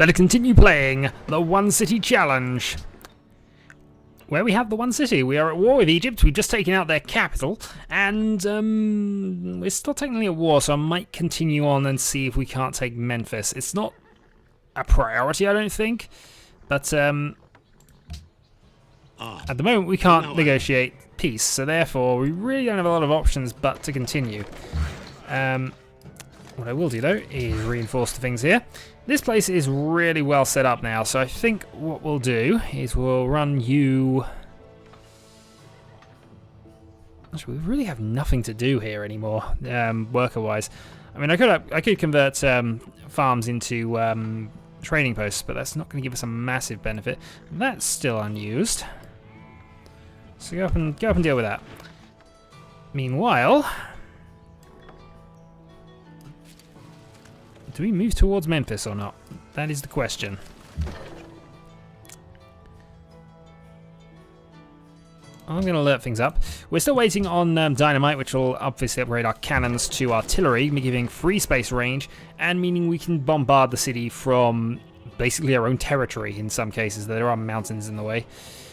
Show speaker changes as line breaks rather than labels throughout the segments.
Let us continue playing the One City Challenge. Where we have the One City. We are at war with Egypt. We've just taken out their capital. And we're still technically at war, so I might continue on and see if we can't take Memphis. It's not a priority, I don't think. But at the moment, we can't negotiate peace. So therefore, we really don't have a lot of options but to continue. What I will do, though, is reinforce the things here. This place is really well set up now, so I think what we'll do is we'll run you... Actually, we really have nothing to do here anymore, worker-wise. I mean, I could convert farms into trading posts, but that's not going to give us a massive benefit. That's still unused. So go up and deal with that. Meanwhile... Do we move towards Memphis or not? That is the question. I'm going to alert things up. We're still waiting on dynamite, which will obviously upgrade our cannons to artillery, giving free space range, and meaning we can bombard the city from basically our own territory in some cases. There are mountains in the way.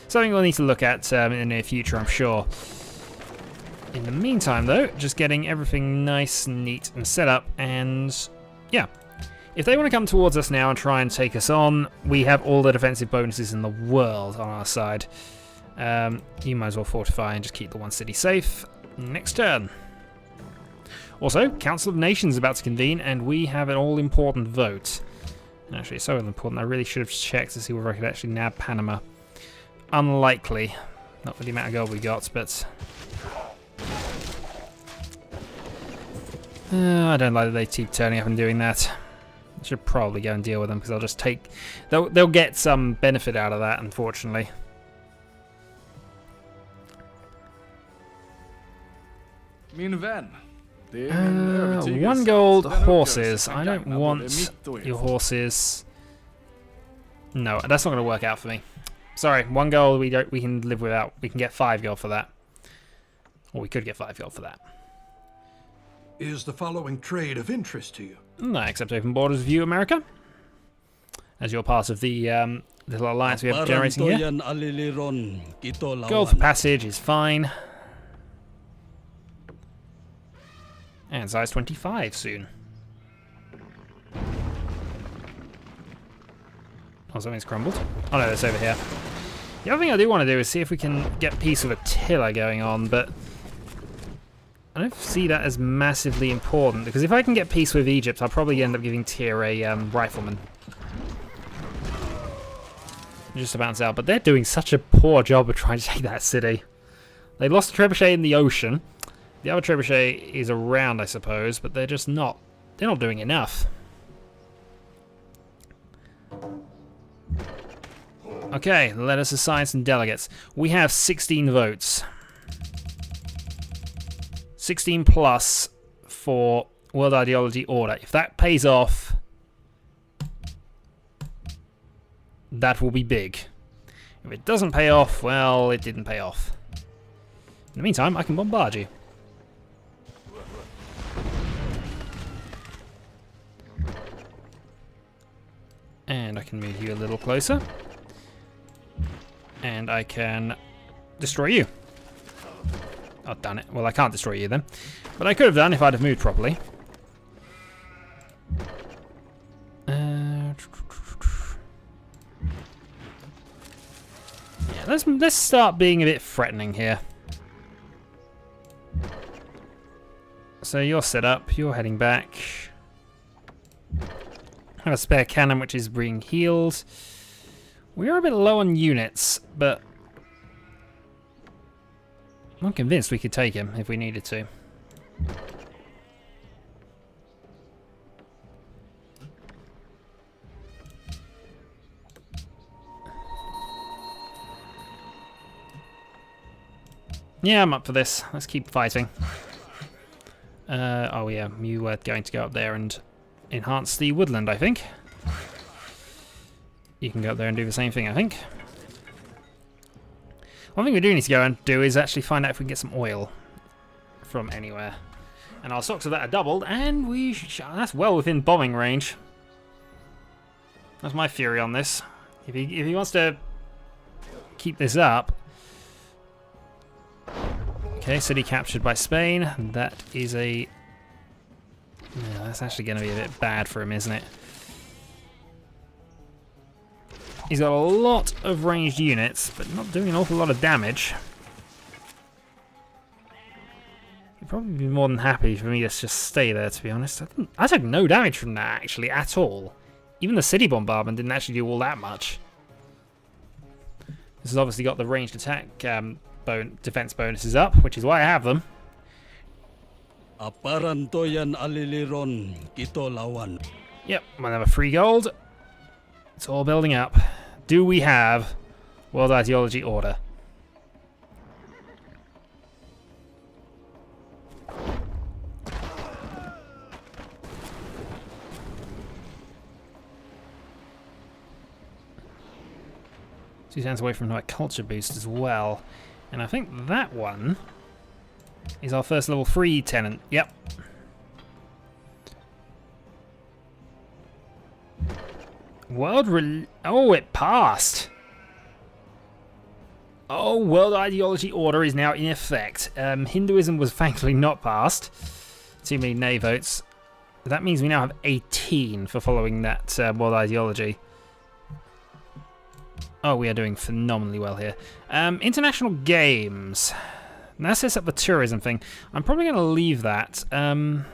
Something we'll need to look at in the near future, I'm sure. In the meantime, though, just getting everything nice and neat and set up, and... yeah, if they want to come towards us now and try and take us on, we have all the defensive bonuses in the world on our side. You might as well fortify and just keep the one city safe. Next turn. Also, Council of Nations is about to convene, and we have an all-important vote. Actually, it's so important, I really should have checked to see whether I could actually nab Panama. Unlikely. Not with the amount of gold we got, but... I don't like that they keep turning up and doing that. I should probably go and deal with them because I'll just take... They'll get some benefit out of that, unfortunately. One gold horses. I don't want your horses. No, that's not going to work out for me. Sorry, 1 gold we can live without. We can get 5 gold for that. Or we could get 5 gold for that.
Is the following trade of interest to you?
I accept open borders with you, America. As you're part of the little alliance we have generating here. Gold for passage is fine. And size 25 soon. Oh, something's crumbled. Oh no, it's over here. The other thing I do want to do is see if we can get peace with Attila going on, but... I don't see that as massively important, because if I can get peace with Egypt, I'll probably end up giving Tyr a rifleman. Just to bounce out, but they're doing such a poor job of trying to take that city. They lost a trebuchet in the ocean. The other trebuchet is around, I suppose, but they're just not... They're not doing enough. Okay, let us assign some delegates. We have 16 votes. 16 plus for World Ideology Order. If that pays off, that will be big. If it doesn't pay off, well, it didn't pay off. In the meantime, I can bombard you. And I can move you a little closer. And I can destroy you. Oh, damn it. Well, I can't destroy you then. But I could have done if I'd have moved properly. Yeah, let's start being a bit threatening here. So you're set up. You're heading back. I have a spare cannon which is being healed. We are a bit low on units, but... I'm convinced we could take him if we needed to. Yeah, I'm up for this. Let's keep fighting. Oh yeah, you were going to go up there and enhance the woodland, I think. You can go up there and do the same thing, I think. One thing we do need to go and do is actually find out if we can get some oil from anywhere. And our stocks of that are doubled, and that's well within bombing range. That's my theory on this. If he wants to keep this up... Okay, city captured by Spain. That is a... Yeah, that's actually going to be a bit bad for him, isn't it? He's got a lot of ranged units, but not doing an awful lot of damage. He'd probably be more than happy for me to just stay there, to be honest. I took no damage from that, actually, at all. Even the city bombardment didn't actually do all that much. This has obviously got the ranged attack defense bonuses up, which is why I have them. Yep, another 3 gold. It's all building up. Do we have World Ideology Order? He stands away from my culture boost as well. And I think that one is our first level 3 tenant. Yep. Oh, it passed. Oh, World Ideology Order is now in effect. Hinduism was thankfully not passed. Too many nay votes. That means we now have 18 for following that World Ideology. Oh, we are doing phenomenally well here. International games. Now sets up the tourism thing. I'm probably going to leave that. And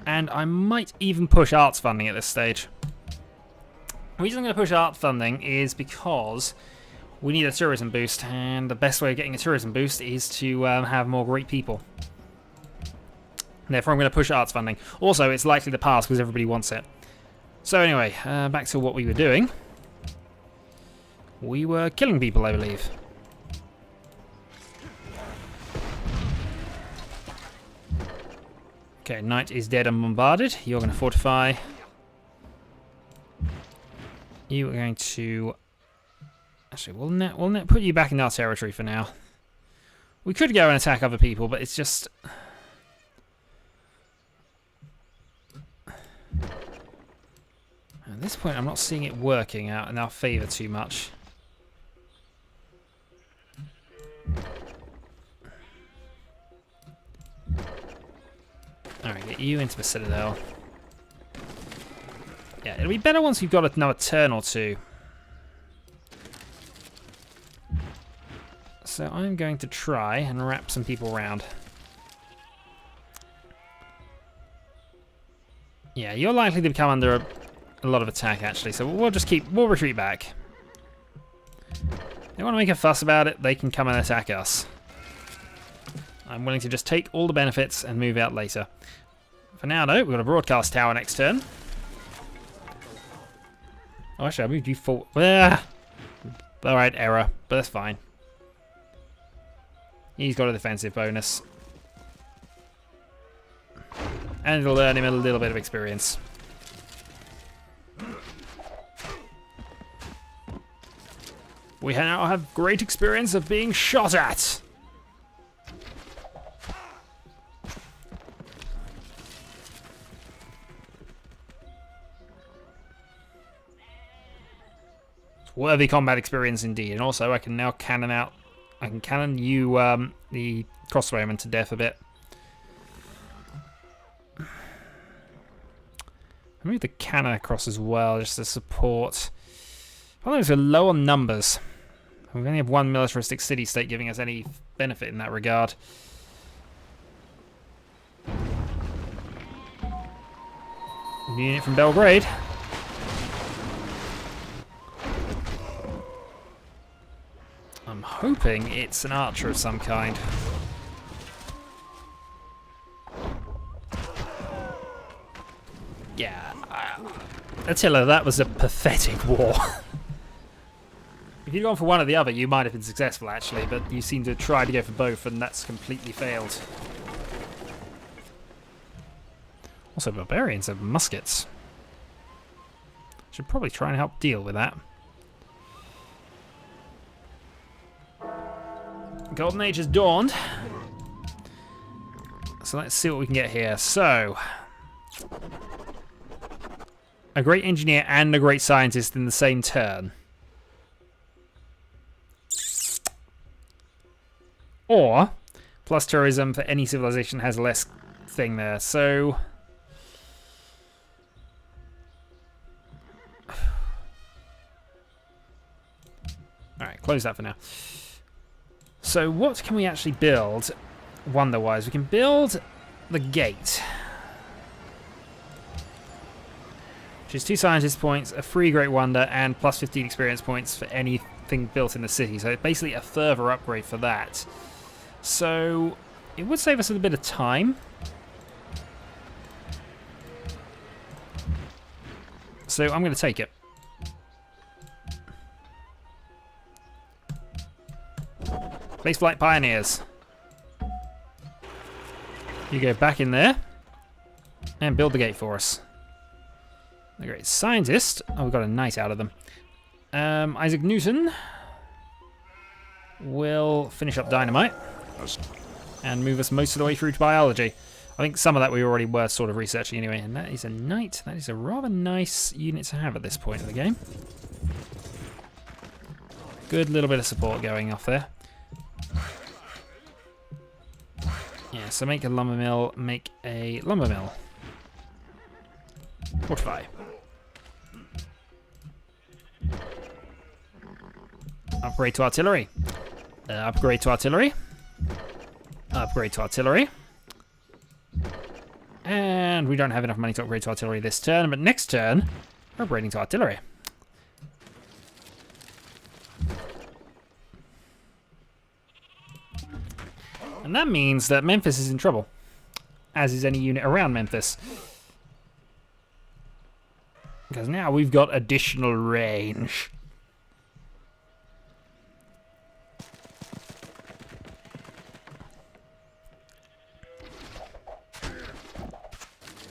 I might even push arts funding at this stage. The reason I'm going to push art funding is because we need a tourism boost, and the best way of getting a tourism boost is to have more great people. Therefore, I'm going to push arts funding. Also, it's likely to pass because everybody wants it. So anyway, back to what we were doing. We were killing people, I believe. Okay, knight is dead and bombarded. You're going to fortify. You are going to... Actually, we'll put you back in our territory for now. We could go and attack other people, but it's just... At this point, I'm not seeing it working out in our favour too much. Alright, get you into the Citadel. Yeah, it'll be better once we've got another turn or two. So I'm going to try and wrap some people around. Yeah, you're likely to come under a lot of attack, actually, so we'll retreat back. They want to make a fuss about it, they can come and attack us. I'm willing to just take all the benefits and move out later. For now, though, we've got a broadcast tower next turn. Oh, actually, I moved you forward. Alright, error, but that's fine. He's got a defensive bonus. And it'll earn him a little bit of experience. We now have great experience of being shot at. Worthy combat experience indeed, and also I can now cannon out. I can cannon you the crossbowman to death a bit. I move the cannon across as well, just to support. Problem is we're low on numbers. We only have one militaristic city-state giving us any benefit in that regard. Unit from Belgrade. I'm hoping it's an archer of some kind. Yeah, Attila, that was a pathetic war. If you'd gone for one or the other, you might have been successful, actually, but you seem to try to go for both, and that's completely failed. Also, barbarians have muskets. Should probably try and help deal with that. Golden Age has dawned. So let's see what we can get here. So, A great engineer and a great scientist in the same turn. Or, plus tourism for any civilization has less thing there. So... Alright, close that for now. So what can we actually build, wonder-wise? We can build the gate. Which is 2 scientist points, a free great wonder, and plus 15 experience points for anything built in the city. So basically a further upgrade for that. So it would save us a bit of time. So I'm going to take it. Spaceflight Pioneers. You go back in there and build the gate for us. The great scientist. Oh, we got a knight out of them. Isaac Newton will finish up dynamite and move us most of the way through to biology. I think some of that we already were sort of researching anyway. And that is a knight. That is a rather nice unit to have at this point of the game. Good little bit of support going off there. Yeah, so make a lumber mill, make a lumber mill. Fortify. Upgrade to artillery. Upgrade to artillery. Upgrade to artillery. And we don't have enough money to upgrade to artillery this turn, but next turn, we're upgrading to artillery. And that means that Memphis is in trouble, as is any unit around Memphis. Because now we've got additional range.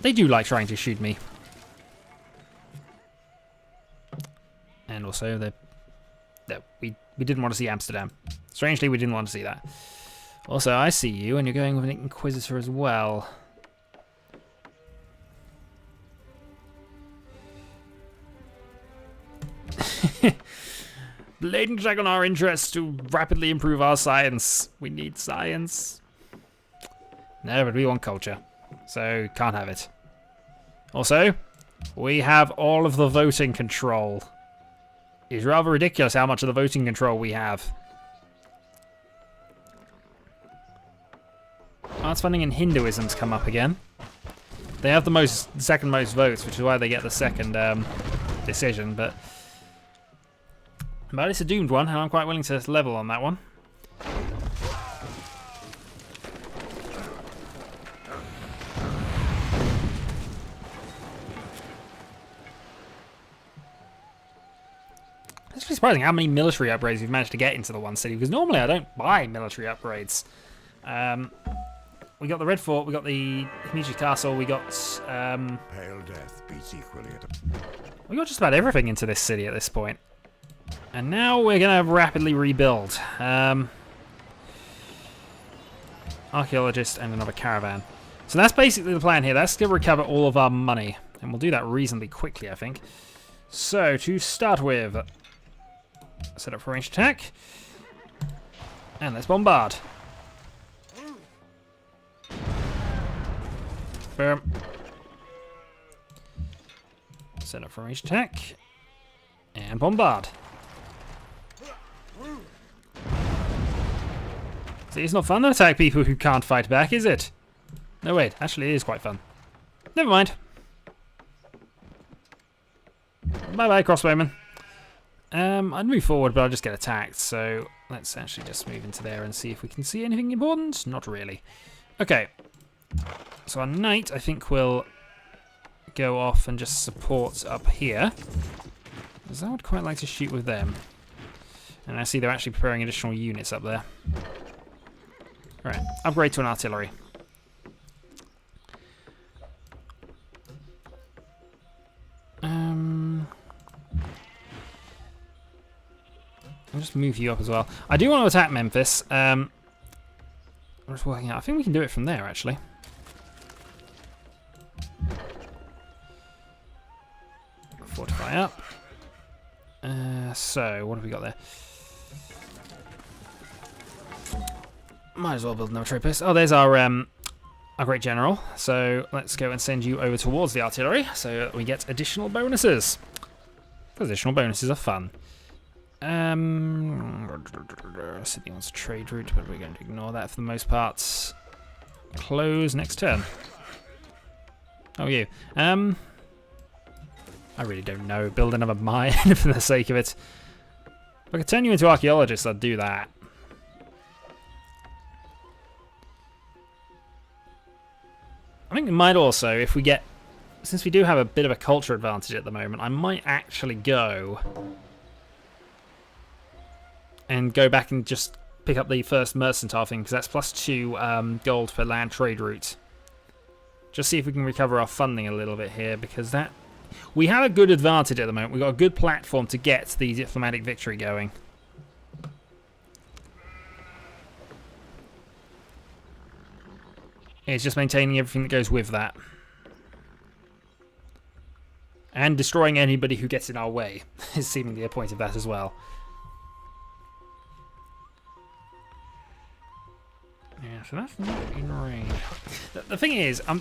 They do like trying to shoot me. And also, we didn't want to see Amsterdam. Strangely, we didn't want to see that. Also, I see you, and you're going with an Inquisitor as well. Blatant check on our interests to rapidly improve our science. We need science. No, but we want culture. So, can't have it. Also, we have all of the voting control. It's rather ridiculous how much of the voting control we have. Arts funding and Hinduism's come up again. They have the second most votes, which is why they get the second decision, but it's a doomed one, and I'm quite willing to level on that one. It's actually surprising how many military upgrades we've managed to get into the one city, because normally I don't buy military upgrades. We got the Red Fort, we got the Himeji Castle, we got
Pale death beats equally at
we got just about everything into this city at this point. And now we're gonna rapidly rebuild. Archaeologist and another caravan. So that's basically the plan here. That's to recover all of our money. And we'll do that reasonably quickly, I think. So to start with, set up for ranged attack. And let's bombard. Boom. Set up for ranged attack. And bombard. See, it's not fun to attack people who can't fight back, is it? No, wait. Actually, it is quite fun. Never mind. Bye-bye, crossbowmen. I'd move forward, but I'll just get attacked. So let's actually just move into there and see if we can see anything important. Not really. Okay. So our knight, I think, will go off and just support up here. Because I would quite like to shoot with them. And I see they're actually preparing additional units up there. Right, upgrade to an artillery. I'll just move you up as well. I do want to attack Memphis. I'm just working out. I think we can do it from there, actually. Fortify up. So, what have we got there? Might as well build another trade post. Oh, there's our great general. So let's go and send you over towards the artillery so that we get additional bonuses. Additional bonuses are fun. City wants a trade route, but we're going to ignore that for the most part. Close next turn. Oh, you. I really don't know. Build another mine for the sake of it. If I could turn you into archaeologists, I'd do that. I think we might also, if we get... Since we do have a bit of a culture advantage at the moment, I might actually go... and go back and just pick up the first mercantile thing, because that's +2 gold per land trade route. Just see if we can recover our funding a little bit here, because that... We have a good advantage at the moment. We've got a good platform to get the diplomatic victory going. It's just maintaining everything that goes with that. And destroying anybody who gets in our way is seemingly a point of that as well. Yeah, so that's not in range. The thing is, I'm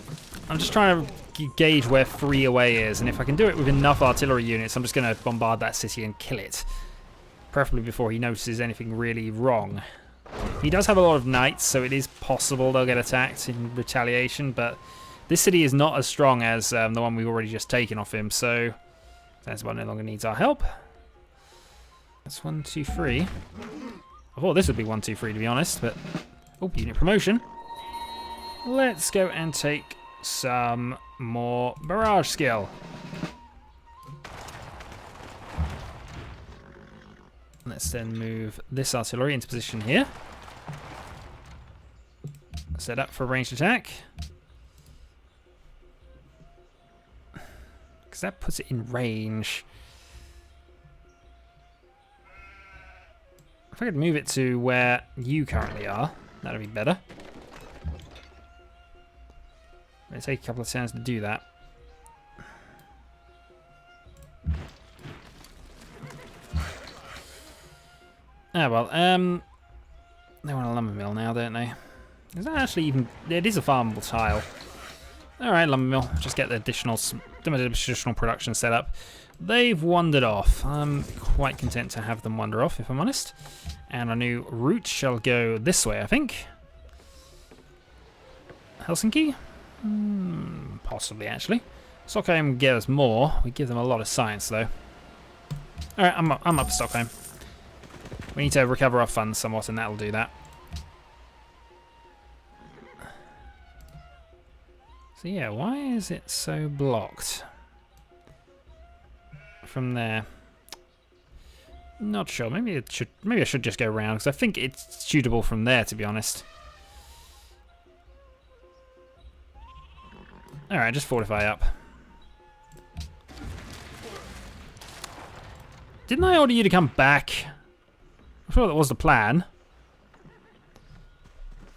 just trying to gauge where 3 away is, and if I can do it with enough artillery units, I'm just going to bombard that city and kill it. Preferably before he notices anything really wrong. He does have a lot of knights, so it is possible they'll get attacked in retaliation, but this city is not as strong as the one we've already just taken off him, so Zanzibar no longer needs our help. That's 1, 2, 3. I thought this would be 1, 2, 3 to be honest, but... Oh, unit promotion. Let's go and take some more barrage skill. Let's then move this artillery into position here. Set up for ranged attack. Because that puts it in range. If I could move it to where you currently are, that'd be better. It'll take a couple of turns to do that. Ah, well, they want a lumber mill now, don't they? Is that actually even... It is a farmable tile. Alright, lumber mill. Just get the additional production set up. They've wandered off. I'm quite content to have them wander off, if I'm honest. And our new route shall go this way, I think. Helsinki? Possibly, actually. Stockholm get us more. We give them a lot of science, though. Alright, I'm up for Stockholm. We need to recover our funds somewhat, and that'll do that. So yeah, why is it so blocked from there? Not sure. Maybe it should. Maybe I should just go around because I think it's shootable from there. To be honest. All right, just fortify up. Didn't I order you to come back? I thought that was the plan.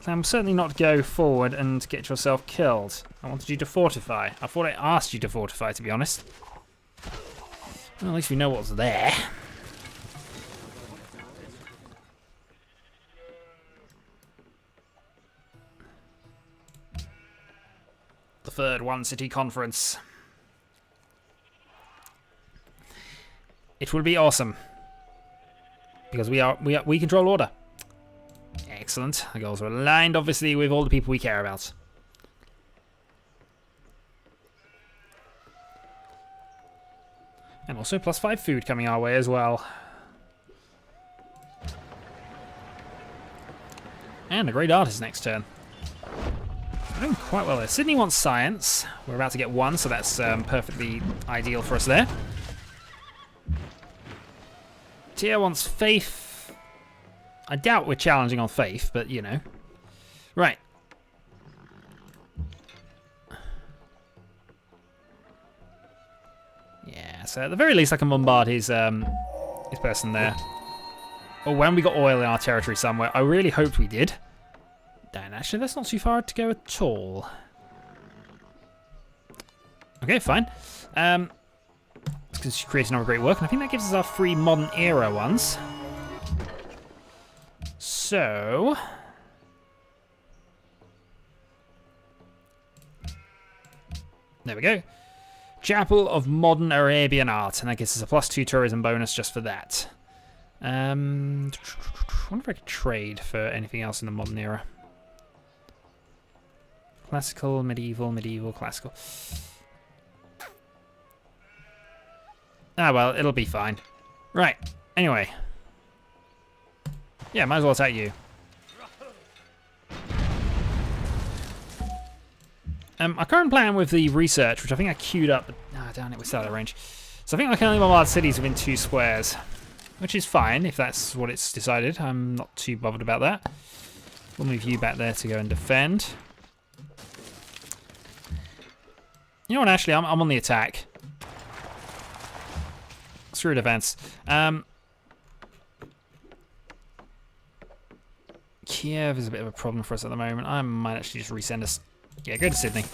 I'm certainly not go forward and get yourself killed. I wanted you to fortify. I thought I asked you to fortify, to be honest. Well, at least we know what's there. The third One City Conference. It will be awesome. Because we control order. Excellent. The goals are aligned, obviously, with all the people we care about. And also +5 food coming our way as well. And a great artist next turn. We're doing quite well there. Sydney wants science. We're about to get 1, so that's perfectly ideal for us there. Tia wants faith. I doubt we're challenging on faith, but you know. Right. Yeah, so at the very least I can bombard his person there. Or when we got oil in our territory somewhere. I really hoped we did. Damn, actually that's not too far to go at all. Okay, fine. Because because she created another great work, and I think that gives us our 3 modern era ones. So... there we go. Chapel of Modern Arabian Art, and that gives us a +2 tourism bonus just for that. I wonder if I could trade for anything else in the modern era. Classical, medieval, medieval, classical. Ah, well, it'll be fine. Right, anyway. Yeah, might as well attack you. Our current plan with the research, which I think I queued up, but damn it, we're still out of range. So I think I can only bombard cities within 2 squares, which is fine if that's what it's decided. I'm not too bothered about that. We'll move you back there to go and defend. You know what, actually, I'm on the attack. Screw defense. Kiev is a bit of a problem for us at the moment. I might actually just resend us. Yeah, go to Sydney.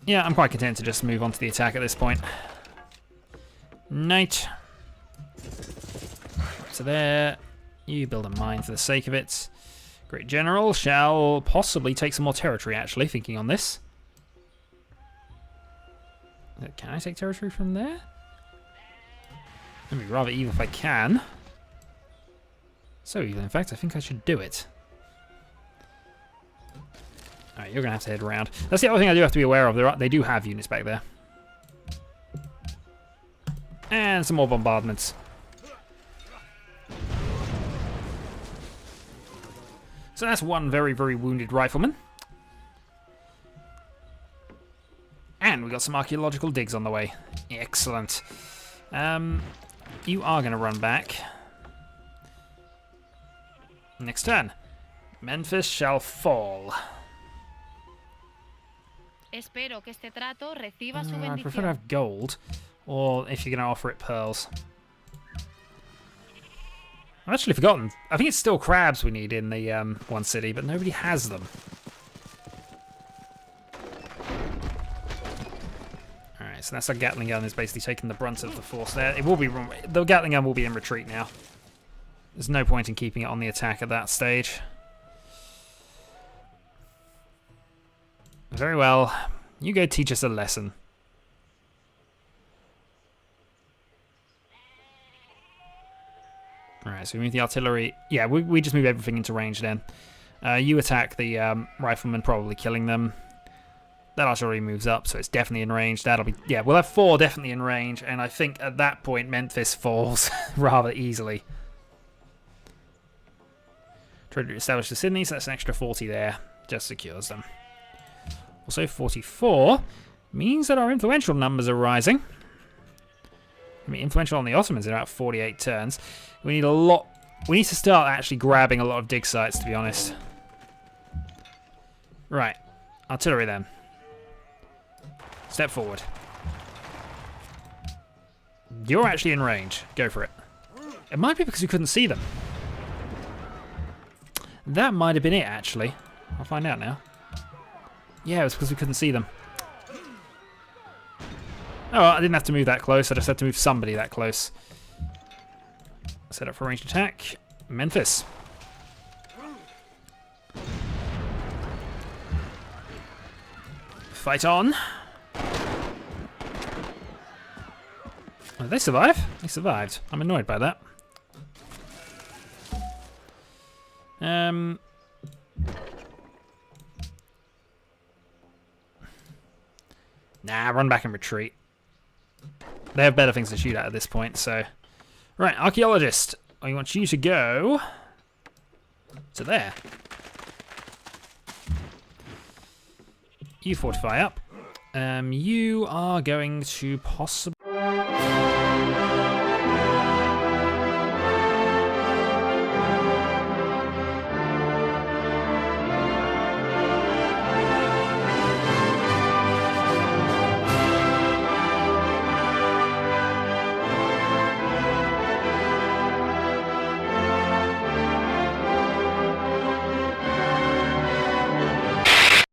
Yeah, I'm quite content to just move on to the attack at this point. Knight. So there. You build a mine for the sake of it. Great General shall possibly take some more territory, actually, thinking on this. Can I take territory from there? I'd be rather evil if I can. So evil, in fact, I think I should do it. Alright, you're going to have to head around. That's the other thing I do have to be aware of. They do have units back there. And some more bombardments. So that's one very, very wounded rifleman. And we got some archaeological digs on the way. Excellent. You are going to run back. Next turn. Memphis shall fall.
Espero que este trato reciba su
I prefer to
bendición.
have gold, or if you're going to offer it, pearls. I've actually forgotten. I think it's still crabs we need in the one city, but nobody has them. Alright, so that's our Gatling gun is basically taking the brunt of the force there. It will be the Gatling gun will be in retreat now. There's no point in keeping it on the attack at that stage. Very well. You go teach us a lesson. Alright, so we move the artillery. Yeah, we just move everything into range then. You attack the riflemen, probably killing them. That artillery moves up, so it's definitely in range. That'll be... yeah, we'll have 4 definitely in range, and I think at that point Memphis falls rather easily. Try to establish the Sydney, so that's an extra 40 there. Just secures them. Also, 44 means that our influential numbers are rising. I mean, influential on the Ottomans in about 48 turns. We need a lot... we need to start actually grabbing a lot of dig sites, to be honest. Right. Artillery, then. Step forward. You're actually in range. Go for it. It might be because we couldn't see them. That might have been it, actually. I'll find out now. Yeah, it was because we couldn't see them. Oh, well, I didn't have to move that close. I just had to move somebody that close. Set up for ranged attack. Memphis. Fight on. Oh, they survive? They survived. I'm annoyed by that. Nah, run back and retreat. They have better things to shoot at this point, so... right, archaeologist. I want you to go... to there. You fortify up. You are going to possibly...